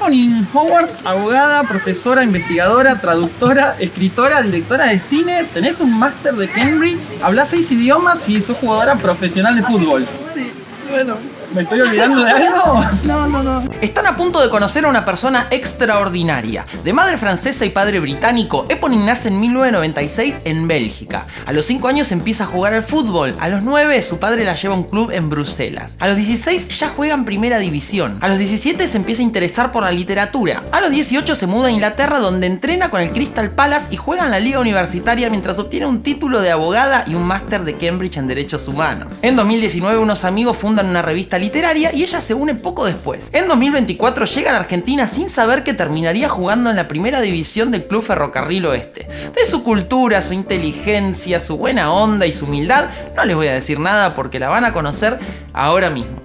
Eponine Howard, abogada, profesora, investigadora, traductora, escritora, directora de cine. Tenés un máster de Cambridge, hablás 6 idiomas y sos jugadora profesional de fútbol. Sí, bueno. ¿Me estoy olvidando de algo? No. Están a punto de conocer a una persona extraordinaria. De madre francesa y padre británico, Eponine nace en 1996 en Bélgica. A los 5 años empieza a jugar al fútbol. A los 9 su padre la lleva a un club en Bruselas. A los 16 ya juega en primera división. A los 17 se empieza a interesar por la literatura. A los 18 se muda a Inglaterra, donde entrena con el Crystal Palace y juega en la liga universitaria mientras obtiene un título de abogada y un máster de Cambridge en Derechos Humanos. En 2019 unos amigos fundan una revista literaria y ella se une poco después. En 2024 llega a la Argentina sin saber que terminaría jugando en la primera división del Club Ferrocarril Oeste. De su cultura, su inteligencia, su buena onda y su humildad no les voy a decir nada porque la van a conocer ahora mismo.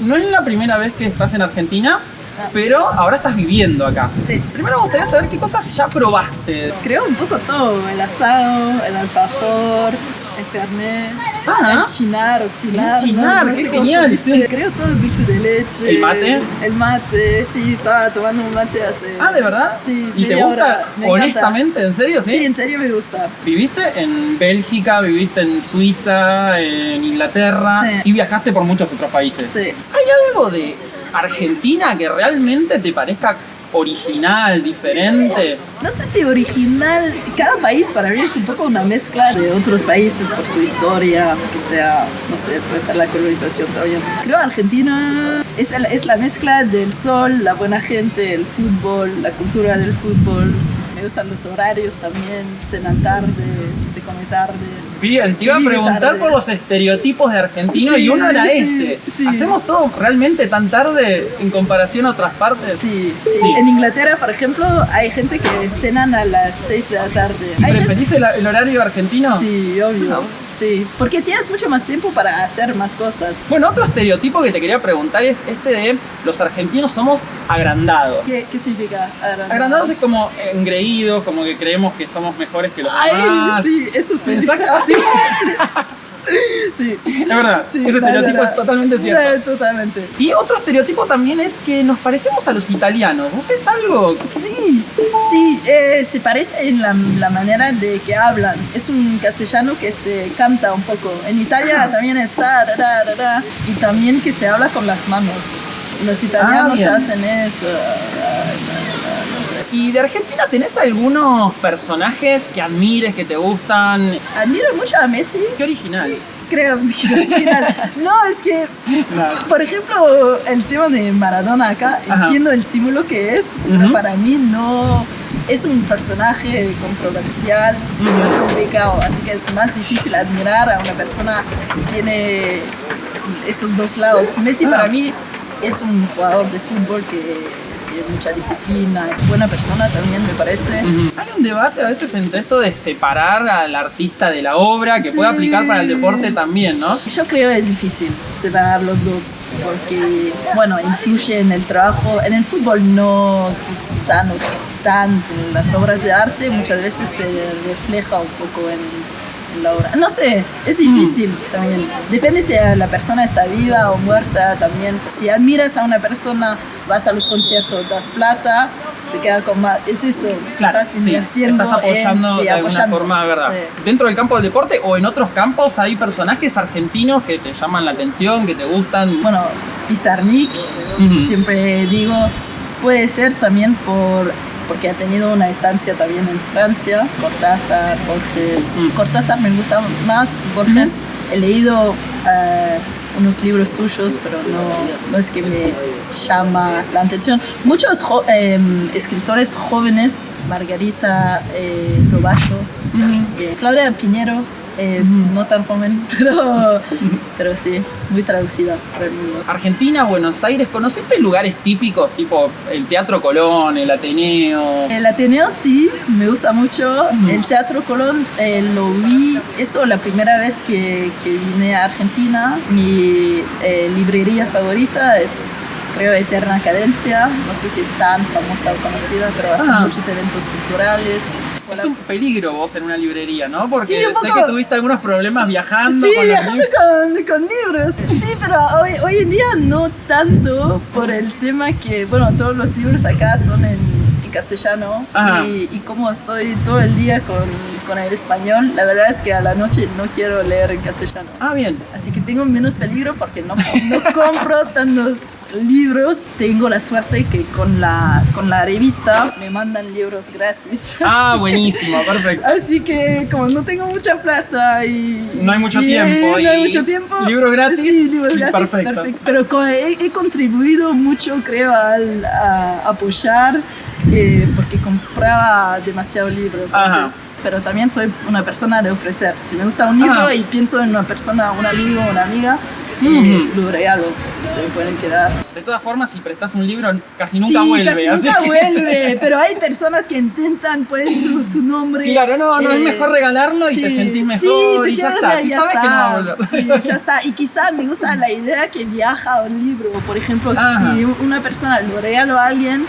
No es la primera vez que estás en Argentina, pero ahora estás viviendo acá. Sí. Primero me gustaría saber qué cosas ya probaste. Creo un poco todo, el asado, el alfajor, el fernet, el chinar o cinar. El chinar, no qué sé cómo genial, se dice. sí. Creo todo dulce de leche. ¿El mate? El mate, sí, estaba tomando un mate hace... ¿De verdad? Sí. ¿Y te media gusta hora. Me honestamente? encanta. ¿En serio? Sí, en serio me gusta. ¿Viviste en Bélgica, viviste en Suiza, en Inglaterra Sí. y viajaste por muchos otros países? Sí. ¿Hay algo de Argentina que realmente te parezca original, diferente? No sé si original, cada país para mí es un poco una mezcla de otros países por su historia, que sea, no sé, puede ser la colonización también. Creo Argentina es la mezcla del sol, la buena gente, el fútbol, la cultura del fútbol. Me gustan los horarios también, cenan tarde, se come tarde. Bien, te iba a preguntar tarde. por los estereotipos de argentino Sí, y uno era sí, ese. sí. ¿Hacemos todo realmente tan tarde en comparación a otras partes? Sí. Sí. En Inglaterra, por ejemplo, hay gente que cenan a las 6 de la tarde. ¿Y Hay gente- preferís el horario argentino? Sí, obvio. No. Sí, porque tienes mucho más tiempo para hacer más cosas. Bueno, otro estereotipo que te quería preguntar es este de los argentinos somos agrandados. ¿Qué significa agrandado? Agrandados es como engreídos, como que creemos que somos mejores que los demás. Ay, sí, eso sí. ¿Pensás que así? Sí. Es verdad, Sí, ese estereotipo no. es totalmente cierto. Sí, totalmente. Y otro estereotipo también es que nos parecemos a los italianos. ¿Vos ves algo? Sí, se parece en la manera de que hablan. Es un castellano que se canta un poco. En Italia también está, y también que se habla con las manos. Los italianos bien. hacen eso. ¿Y de Argentina tenés algunos personajes que admires, que te gustan? Admiro mucho a Messi. Qué original. Creo que al final. No, es que, Claro. por ejemplo, el tema de Maradona acá, Ajá. entiendo el símbolo que es, pero para mí no es un personaje controversial, más complicado, así que es más difícil admirar a una persona que tiene esos dos lados. Messi para mí es un jugador de fútbol que tiene mucha disciplina, buena persona también me parece. Hay un debate a veces entre esto de separar al artista de la obra, que Sí. puede aplicar para el deporte también, ¿no? Yo creo que es difícil separar los dos porque, bueno, influye en el trabajo. En el fútbol no, quizá no tanto. En las obras de arte muchas veces se refleja un poco en la obra. No sé, es difícil también. Depende si la persona está viva o muerta también. Si admiras a una persona, vas a los conciertos, das plata, se queda con más. Es eso, Claro, estás invirtiendo estás apoyando en, de alguna forma, ¿verdad? Sí. Dentro del campo del deporte o en otros campos hay personajes argentinos que te llaman la atención, que te gustan. Bueno, Pizarnik, siempre digo, puede ser también porque ha tenido una estancia también en Francia. Cortázar, Borges. Cortázar me gusta más, Borges he leído unos libros suyos, pero no es que me llama la atención. Muchos escritores jóvenes, Margarita Robacho, Claudia Piñero, no tan joven, pero sí, muy traducida por el mundo. Argentina, Buenos Aires, ¿conociste lugares típicos tipo el Teatro Colón, el Ateneo? El Ateneo sí, me gusta mucho. El Teatro Colón lo vi, eso la primera vez que vine a Argentina. Mi librería favorita es creo Eterna Cadencia, no sé si es tan famosa o conocida, pero hace muchos eventos culturales. Es un peligro vos en una librería, ¿no? Porque sí, sé que tuviste algunos problemas viajando. Sí, viajando con libros. Sí, pero hoy en día no tanto por el tema que, bueno, todos los libros acá son en castellano y como estoy todo el día con el español, la verdad es que a la noche no quiero leer en castellano. Bien. Así que tengo menos peligro porque no compro tantos libros. Tengo la suerte que con la revista me mandan libros gratis. Buenísimo, perfecto. Así que como no tengo mucha plata y no hay mucho tiempo. No hay mucho tiempo. Libros gratis. Sí, libros gratis. Perfecto. Pero he contribuido mucho, creo, a apoyar. Porque compraba demasiados libros antes, pero también soy una persona de ofrecer. Si me gusta un libro y pienso en una persona, un amigo, una amiga, lo regalo, se me pueden quedar. De todas formas, si prestas un libro, casi nunca vuelve. Casi nunca vuelve, pero hay personas que intentan poner su nombre. Claro, no, es mejor regalarlo y te sentís mejor y ya está. Si sabes que no va a volver. Sí, ya está. Y quizá me gusta la idea que viaja un libro. Por ejemplo, si una persona lo regalo a alguien,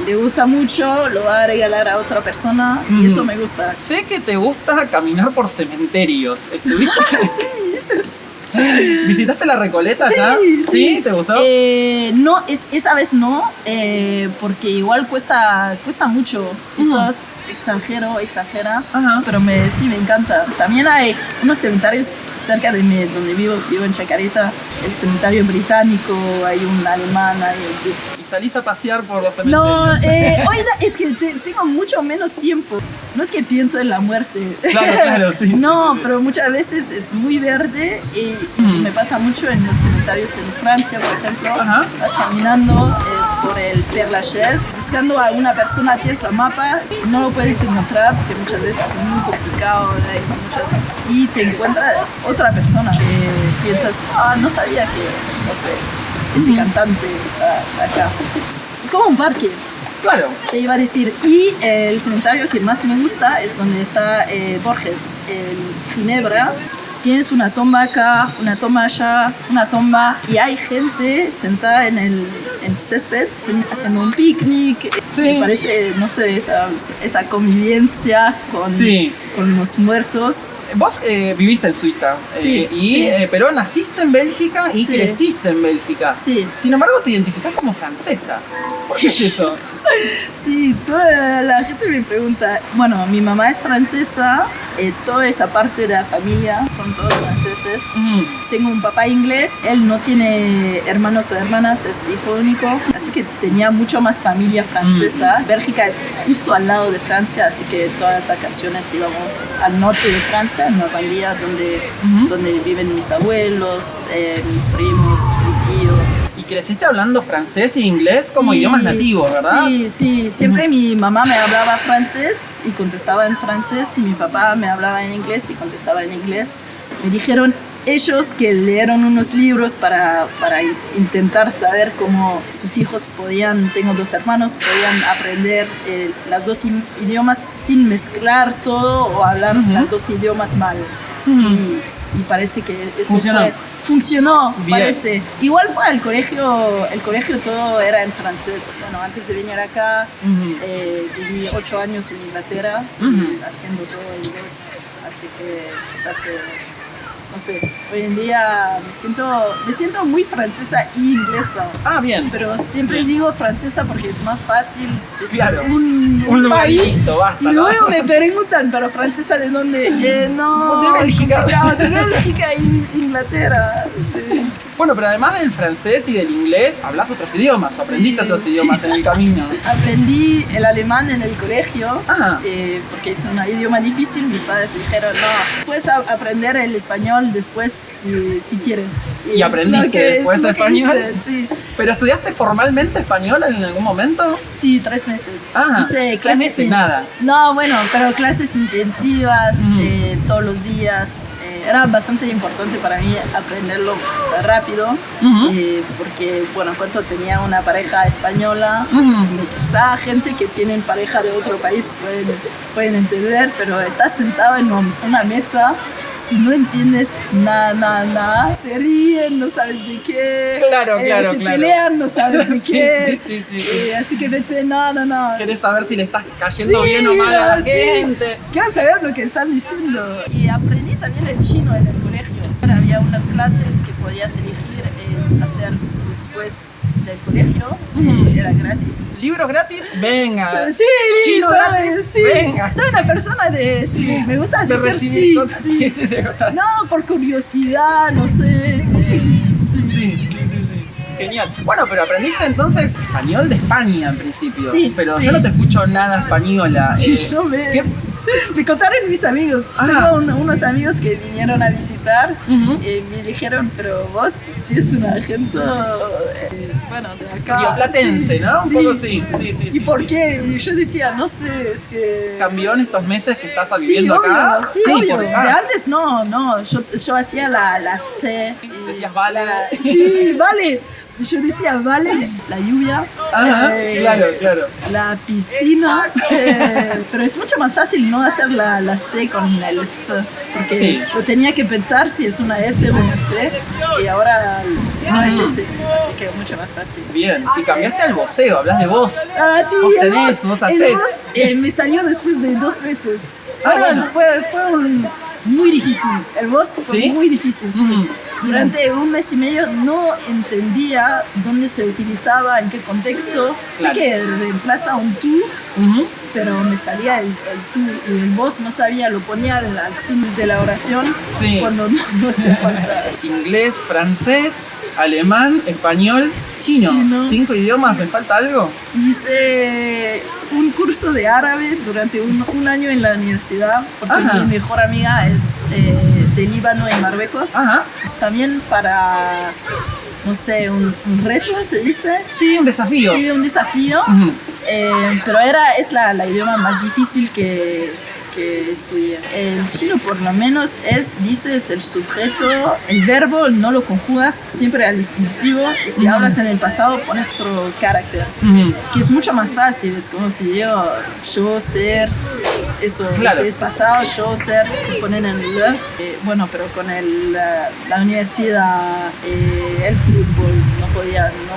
le gusta mucho, lo va a regalar a otra persona y eso me gusta. Sé que te gusta caminar por cementerios. ¿Estuviste? Sí. ¿Visitaste la Recoleta ya? Sí. ¿Te gustó? No, esa vez no, porque igual cuesta mucho si sos extranjera, pero sí me encanta. También hay unos cementerios cerca de donde vivo en Chacarita, el cementerio británico, hay un alemán, ¿Y salís a pasear por los cementerios? No, hoy es que tengo mucho menos tiempo. No es que pienso en la muerte. Claro, sí. No, pero muchas veces es muy verde y me pasa mucho en los cementerios en Francia, por ejemplo. Vas caminando por el Père Lachaise, buscando a una persona, tienes el mapa, no lo puedes encontrar porque muchas veces es muy complicado, y te encuentras otra persona que piensas, no sabía que, no sé, ese cantante está acá. Es como un parque. Claro. Te iba a decir, y el cementerio que más me gusta es donde está Borges, en Ginebra. Tienes una tumba acá, una tumba allá, una tumba, y hay gente sentada en el césped haciendo un picnic. Me parece, no sé, esa convivencia con los muertos. Vos viviste en Suiza, pero naciste en Bélgica y creciste en Bélgica. Sí. Sin embargo, te identificás como francesa. ¿Por qué es eso? Sí, toda la gente me pregunta. Bueno, mi mamá es francesa, toda esa parte de la familia son todos franceses. Tengo un papá inglés, él no tiene hermanos o hermanas, es hijo único, así que tenía mucho más familia francesa. Bélgica es justo al lado de Francia, así que todas las vacaciones íbamos al norte de Francia, en Normandía, donde viven mis abuelos, mis primos, mi tío. ¿Y creciste hablando francés e inglés como idiomas nativos, verdad? Sí. Siempre mi mamá me hablaba francés y contestaba en francés, y mi papá me hablaba en inglés y contestaba en inglés. Me dijeron ellos que leyeron unos libros para intentar saber cómo sus hijos tengo 2 hermanos, podían aprender las 2 idiomas sin mezclar todo o hablar las 2 idiomas mal. Y parece que eso funcionó, parece. Igual fue al colegio, el colegio todo era en francés. Bueno, antes de venir acá, viví 8 años en Inglaterra, haciendo todo en inglés. Así que quizás, no sé, hoy en día me siento muy francesa y inglesa. Bien. Pero siempre digo francesa porque es más fácil decir un país. Basta, y luego me preguntan, ¿pero francesa de dónde? No, de Bélgica. De Bélgica y Inglaterra. Sí. Bueno, pero además del francés y del inglés, hablas otros idiomas, aprendiste otros idiomas en el camino. Aprendí el alemán en el colegio, porque es un idioma difícil. Mis padres dijeron, no, puedes aprender el español después si quieres. ¿Y aprendiste después español? Sí. ¿Pero estudiaste formalmente español en algún momento? Sí, 3 meses. Hice clases 3 meses, nada. No, bueno, pero clases intensivas todos los días. Era bastante importante para mí aprenderlo rápido, porque, bueno, cuando tenía una pareja española, quizá gente que tienen pareja de otro país pueden entender, pero estás sentado en una mesa y no entiendes nada. Se ríen, no sabes de qué. Claro. Se pelean, no sabes de qué. Sí. Así que pensé, no. Querés saber si le estás cayendo bien o mal a la gente. Quiero saber lo que están diciendo. Y aprendí también el chino en el colegio. Había unas clases que podías elegir hacer después del colegio. Era gratis. ¿Libros gratis? Venga. Sí, ¿Chino gratis? Sí. Venga. Soy una persona de... Sí, me gusta De decir recibir cosas. sí. Sí, te gusta. No, por curiosidad, no sé. Sí. Genial. Bueno, pero aprendiste entonces español de España en principio. Sí, Pero sí. yo no te escucho nada española. Sí, yo ¿qué? me contaron mis amigos. Tengo unos amigos que vinieron a visitar y me dijeron, pero vos tienes un acento, bueno, de acá. Rioplatense, ¿no? Un Sí. poco sí. ¿Y por qué? Y yo decía, no sé, es que... ¿Cambió en estos meses que estás Sí, viviendo obvio, acá? sí, obvio. porque- De antes no. Yo hacía la C. y Decías, vale. Sí, vale. Yo decía, vale, la lluvia. Ajá, claro. La piscina. Pero es mucho más fácil no hacer la C con el F. Porque Sí. lo tenía que pensar si es una S o una C. Y ahora no es S. Así que mucho más fácil. Bien, y cambiaste al voceo, hablas de voz. Ah, sí, Vos el tenés, voz, vos el hacés. voz, me salió después de 2 meses. Bueno. Fue muy difícil. El voz fue ¿Sí? muy difícil. Sí. Mm. Durante 1 mes y medio no entendía dónde se utilizaba, en qué contexto. Claro. Sé que reemplaza un tú, pero me salía el tú y el voz no sabía, lo ponía al fin de la oración Sí. cuando no hacía falta. Inglés, francés, alemán, español, chino. Chino. 5 idiomas, ¿me falta algo? Hice un curso de árabe durante un año en la universidad, porque Ajá. mi mejor amiga es de Líbano y Marruecos. Ajá. También para, no sé, un reto, se dice. Sí, un desafío. Sí, un desafío. Ujú. Pero es la idioma más difícil que estudié. El chino por lo menos dices el sujeto, el verbo no lo conjugas siempre al infinitivo. Y si hablas en el pasado pones otro carácter, Ujú. que es mucho más fácil. Es como si yo, ser, eso, Claro. si es pasado, yo, ser, poner en el bueno, pero con la universidad, el fútbol, no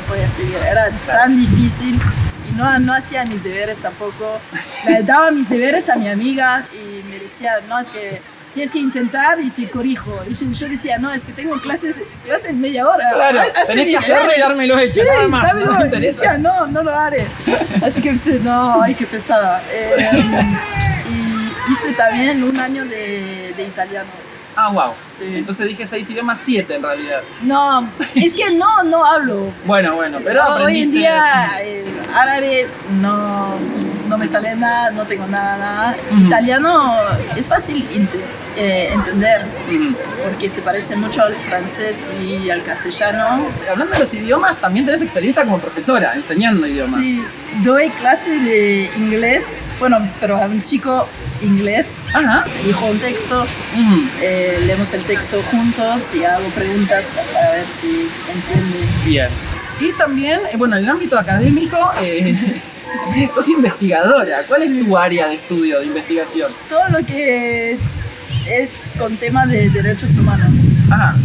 podía seguir. Era tan difícil. Y no hacía mis deberes tampoco. Le daba mis deberes a mi amiga y me decía, no, es que tienes que intentar y te corrijo. Y yo decía, no, es que tengo clase en media hora. Claro, Hazme tenés que mis hacerlo y deberes. dármelo hecho, Sí, nada más. dámelo. No me Y interesa. decía, no lo haré. Así que pensé, no, ay, qué pesada. Y hice también 1 año de italiano. Ah, wow. Sí. Entonces dije 6 idiomas, 7 en realidad. No, es que no hablo. Bueno, pero Hoy en aprendiste. día el árabe no me sale nada, no tengo nada. Ujú. Italiano es fácil entender Ujú. porque se parece mucho al francés y al castellano. Hablando de los idiomas, también tenés experiencia como profesora, enseñando idiomas. Sí, doy clase de inglés, bueno, pero a un chico inglés. Ajá. Se dijo un texto, Ujú. leemos el texto juntos y hago preguntas para ver si entiende. Bien. Y también, bueno, en el ámbito académico, sos investigadora. ¿Cuál es tu área de estudio, de investigación? Todo lo que es con tema de derechos humanos. Ajá.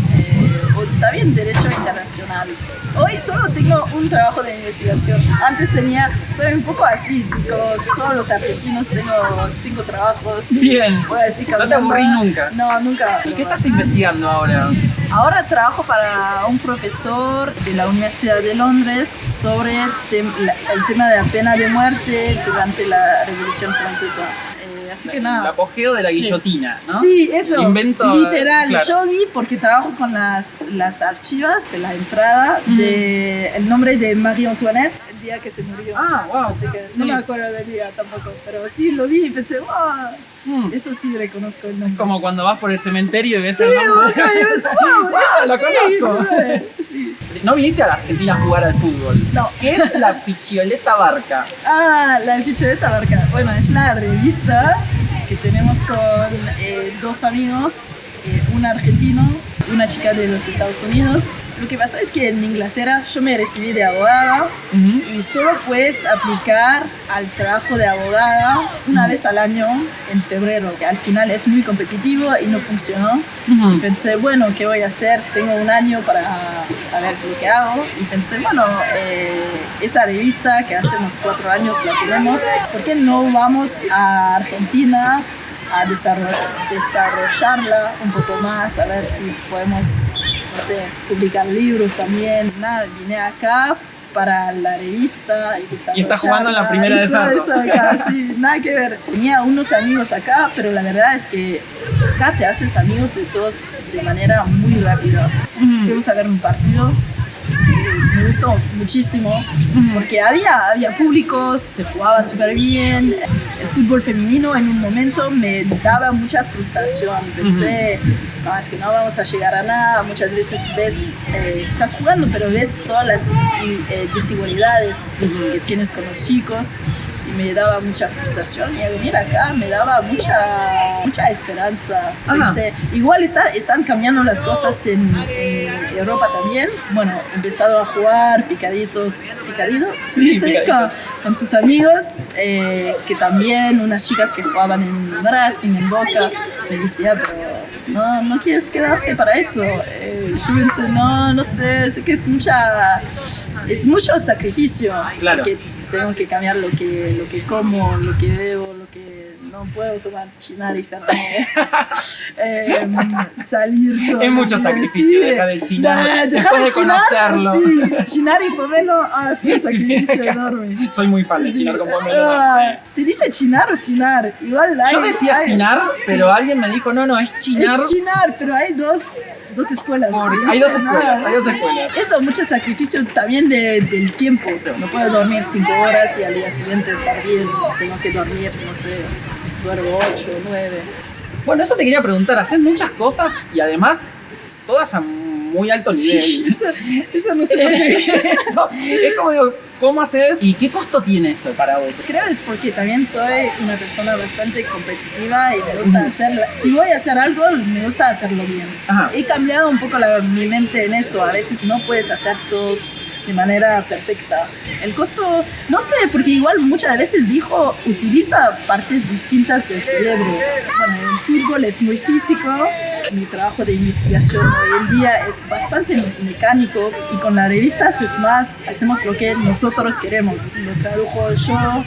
O también derecho internacional. Hoy solo tengo un trabajo de investigación. Antes soy un poco así, como todos los argentinos, tengo 5 trabajos. Bien. Voy así No te caminando. aburrís nunca. No, nunca. ¿Y qué estás investigando ahora? Ahora trabajo para un profesor de la Universidad de Londres sobre el tema de la pena de muerte durante la Revolución Francesa. Así que nada. El apogeo de la Sí. guillotina, ¿no? Sí, eso. El invento, literal. claro. Yo vi porque trabajo con las archivas en la entrada el nombre de Marie Antoinette el día que se murió. Ah, wow. Así que Sí. no me acuerdo del día tampoco, pero sí lo vi y pensé, wow, Mm. eso sí reconozco el nombre. Como cuando vas por el cementerio y ves Sí, el nombre. ok, y ves, wow, eso lo sí. conozco. Sí. No viniste a la Argentina a jugar al fútbol. No. ¿Qué es la Pichioleta Barca? Ah, la Pichioleta Barca. Bueno, es la revista que tenemos con 2 amigos, un argentino una chica de los Estados Unidos. Lo que pasó es que en Inglaterra yo me recibí de abogada y solo puedes aplicar al trabajo de abogada una vez al año en febrero. Al final es muy competitivo y no funcionó. Y pensé, bueno, ¿qué voy a hacer? Tengo un año para ver lo que hago. Y pensé, bueno, esa revista que hace unos 4 años la tenemos, ¿por qué no vamos a Argentina a desarrollarla un poco más, a ver si podemos, no sé, publicar libros también? Nada, vine acá para la revista y desarrollarla. Y está jugando en la primera de Ferro. Eso acá, sí, nada que ver. Tenía unos amigos acá, pero la verdad es que acá te haces amigos de todos de manera muy rápida. Fuimos a ver un partido. Me gustó muchísimo porque había públicos, se jugaba súper bien. El fútbol femenino en un momento me daba mucha frustración. Pensé, no, es que no vamos a llegar a nada. Muchas veces ves, estás jugando, pero ves todas las desigualdades que tienes con los chicos. Y me daba mucha frustración, y al venir acá me daba mucha esperanza. Pensé, igual están cambiando las cosas en Europa también. Bueno, he empezado a jugar picaditos, sí, con sus amigos, que también unas chicas que jugaban en Racing, en Boca, me decían, pero no quieres quedarte para eso. Yo pensé, no sé, sé que es mucho sacrificio. Claro. Tengo que cambiar lo que como, lo que bebo, lo que no puedo tomar chinar y fernet, salir todo. Es mucho sacrificio dejar el chinar después de conocerlo. Sí, chinar y pomelo, es un sacrificio enorme. Soy muy fan de chinar con pomelo. ¿Se dice chinar o cinar? Igual yo decía cinar, pero alguien me dijo, no, es chinar. Es chinar, pero hay dos escuelas. Hay dos escuelas. Eso, mucho sacrificio también del tiempo. No puedo dormir 5 horas y al día siguiente estar bien. Tengo que dormir, no sé, duermo 8, 9. Bueno, eso te quería preguntar. Haces muchas cosas y además todas a muy alto nivel. Sí, eso no sé por qué. Eso, es como digo, ¿cómo haces y qué costo tiene eso para vos? Creo es porque también soy una persona bastante competitiva y me gusta hacerlo. Si voy a hacer algo, me gusta hacerlo bien. He cambiado un poco mi mente en eso. A veces no puedes hacer todo de manera perfecta. El costo, no sé, porque igual muchas veces utiliza partes distintas del cerebro. Bueno, el fútbol es muy físico, mi trabajo de investigación hoy en día es bastante mecánico, y con las revistas es más, hacemos lo que nosotros queremos. Lo tradujo yo,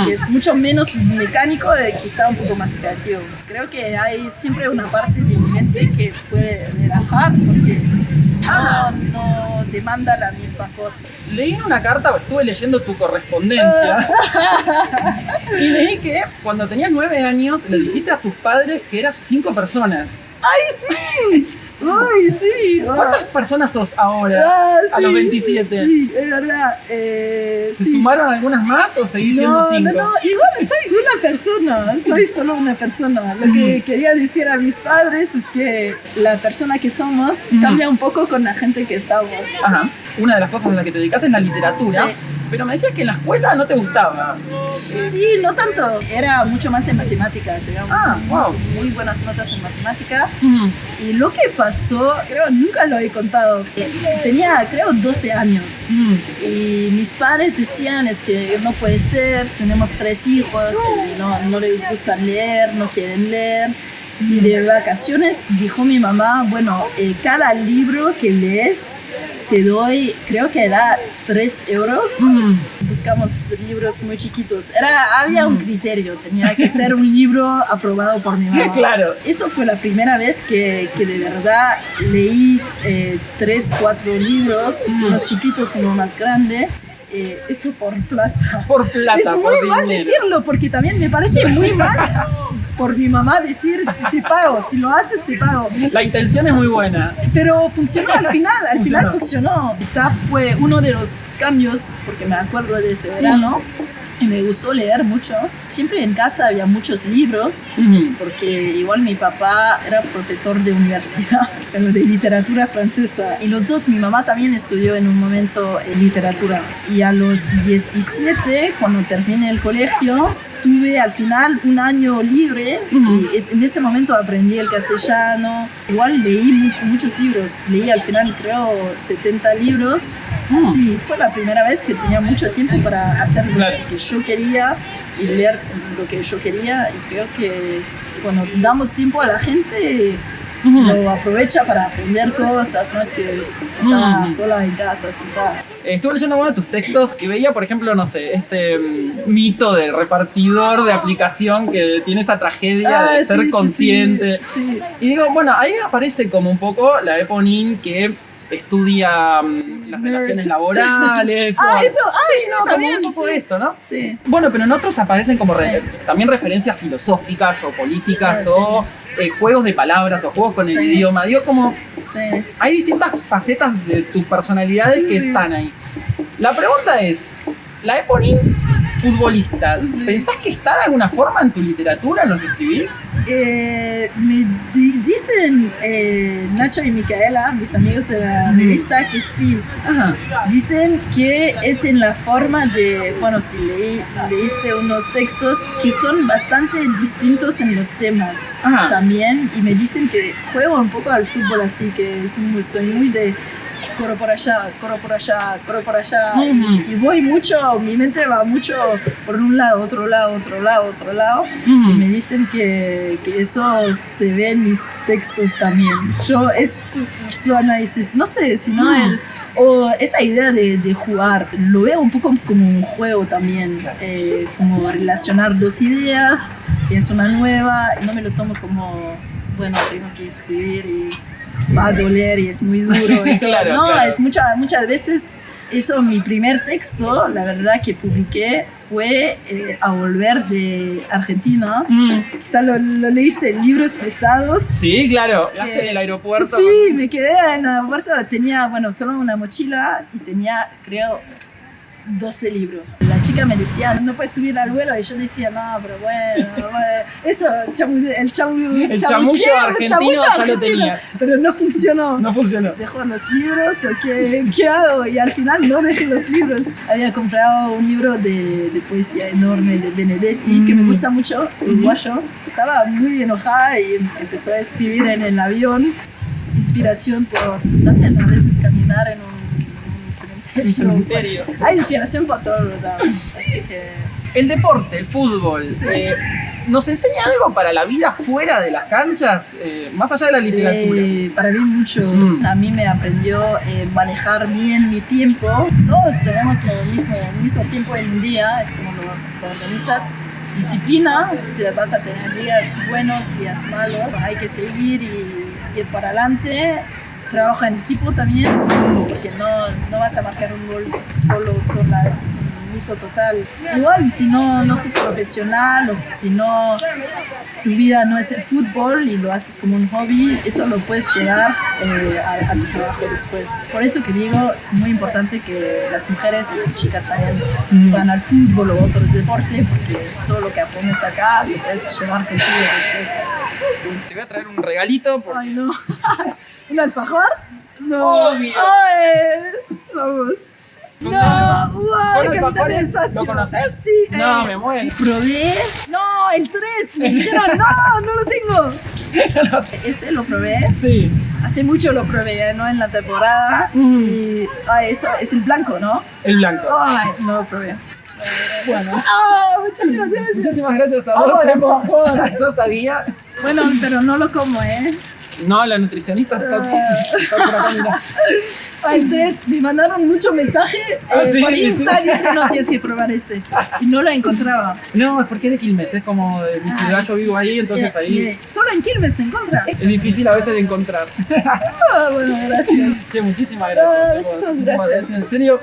que es mucho menos mecánico y quizá un poco más creativo. Creo que hay siempre una parte de mi mente que puede relajar porque no demanda la misma cosa. Leí en una carta, estuve leyendo tu correspondencia y leí que cuando tenías 9 años le dijiste a tus padres que eras 5 personas. ¡Ay, sí! ¡Ay, sí! ¿Cuántas personas sos ahora a los 27? Sí, es verdad. ¿Se sumaron algunas más o seguís siendo 5? No, igual soy una persona, soy solo una persona. Lo que quería decir a mis padres es que la persona que somos cambia un poco con la gente que estamos. Ajá. Una de las cosas a las que te dedicas es la literatura. Sí. Pero me decías que en la escuela no te gustaba. Sí, no tanto. Era mucho más de matemática. Tenía muy buenas notas en matemática. Y lo que pasó, creo, nunca lo he contado. Tenía, creo, 12 años. Y mis padres decían, es que no puede ser, tenemos 3 hijos, que no les gusta leer, no quieren leer. Y de vacaciones dijo mi mamá, bueno, cada libro que lees te doy, creo que era 3 euros. Buscamos libros muy chiquitos. Había un criterio, tenía que ser un libro aprobado por mi mamá. Claro. Eso fue la primera vez que de verdad leí 3, 4 libros, unos chiquitos, uno más grande. Eso por plata. Por plata. Es muy mal decirlo, porque también me parece muy mal por mi mamá decir, si te pago, si lo haces te pago. La intención es muy buena. Pero funcionó al final funcionó. Quizá fue uno de los cambios, porque me acuerdo de ese verano. Y me gustó leer mucho. Siempre en casa había muchos libros, porque igual mi papá era profesor de universidad, pero de literatura francesa. Y los dos, mi mamá también estudió en un momento literatura. Y a los 17, cuando terminé el colegio, tuve al final un año libre y en ese momento aprendí el castellano. Igual leí muchos libros, leí al final creo 70 libros. Sí, fue la primera vez que tenía mucho tiempo para hacer lo que yo quería y leer lo que yo quería, y creo que cuando damos tiempo a la gente lo aprovecha para aprender cosas, no es que estaba sola en casa sentada. Estuve leyendo uno de tus textos y veía, por ejemplo, no sé, este mito del repartidor de aplicación que tiene esa tragedia de ser consciente. Sí. Y digo, bueno, ahí aparece como un poco la Eponine que estudia las relaciones laborales. Eso, no, también, como un poco eso, ¿no? Sí. Bueno, pero en otros aparecen como también referencias filosóficas o políticas o juegos de palabras o juegos con el idioma. Digo, como hay distintas facetas de tus personalidades que están ahí. La pregunta es, la Eponine futbolista, ¿pensás que está de alguna forma en tu literatura, en lo que escribís? Me dicen Nacho y Micaela, mis amigos de la revista, que sí. Ajá. Dicen que es en la forma de, bueno, si leíste unos textos que son bastante distintos en los temas también, y me dicen que juego un poco al fútbol así, que soy muy de corro por allá, corro por allá, corro por allá, y voy mucho, mi mente va mucho por un lado, otro lado, otro lado, otro lado, y me dicen que eso se ve en mis textos también. Es su análisis, no sé, si no o esa idea de jugar, lo veo un poco como un juego también, como relacionar dos ideas, tienes una nueva, no me lo tomo como, bueno, tengo que escribir y va a doler y es muy duro. Claro. Es muchas veces eso. Mi primer texto, la verdad, que publiqué fue a volver de Argentina. Quizá lo leíste, Libros Pesados. Sí, claro. Quedaste en el aeropuerto. Sí, me quedé en el aeropuerto. Tenía, solo una mochila y tenía, creo, 12 libros. La chica me decía, no puedes subir al vuelo, y yo decía, no, pero bueno. Eso, el chamullo argentino ya lo tenía. Pero no funcionó. ¿Dejo los libros o qué hago? Y al final no dejé los libros. Había comprado un libro de poesía enorme de Benedetti, que me gusta mucho, uruguayo. Estaba muy enojada y empezó a escribir en el avión. Inspiración por también a veces caminar en un cementerio. Hay inspiración por todos los lados. Así que el deporte, el fútbol, ¿nos enseña algo para la vida fuera de las canchas? Más allá de la literatura. Para mí mucho. A mí me aprendió manejar bien mi tiempo. Todos tenemos el mismo tiempo en un día, es como lo organizas. Disciplina, vas a tener días buenos, días malos. Hay que seguir y ir para adelante. Trabaja en equipo también, porque no vas a marcar un gol sola, eso es un mito total. Igual, si no sos profesional, o si no, tu vida no es el fútbol y lo haces como un hobby, eso lo puedes llevar a tu trabajo después. Por eso que digo, es muy importante que las mujeres y las chicas también van al fútbol o otros deportes, porque todo lo que aprendes acá lo puedes llevar contigo después. Sí. Te voy a traer un regalito. Ay, no. ¿Un alfajor? No. Obvio. Ay, vamos. No, ¿Son wow, alfajores? ¿Lo conoces? Sí. No, me muero. Probé. No, el 3. Me dijeron, no lo tengo. Ese lo probé. Sí. Hace mucho lo probé, no en la temporada. Y eso es el blanco, ¿no? El blanco. Ay, no lo probé. Bueno. Muchísimas gracias. Muchísimas gracias a vos. Alfajor. Yo sabía. Bueno, pero no lo como, No, la nutricionista está por acá, mira. Entonces me mandaron mucho mensaje por Insta diciendo tienes que probar ese. Y no lo encontraba. No, es porque es de Quilmes, es como de mi ciudad, yo vivo ahí, entonces ahí solo en Quilmes se encuentra. es difícil a veces de encontrar. Bueno, gracias. Che, muchísimas gracias. Muchísimas gracias. En serio,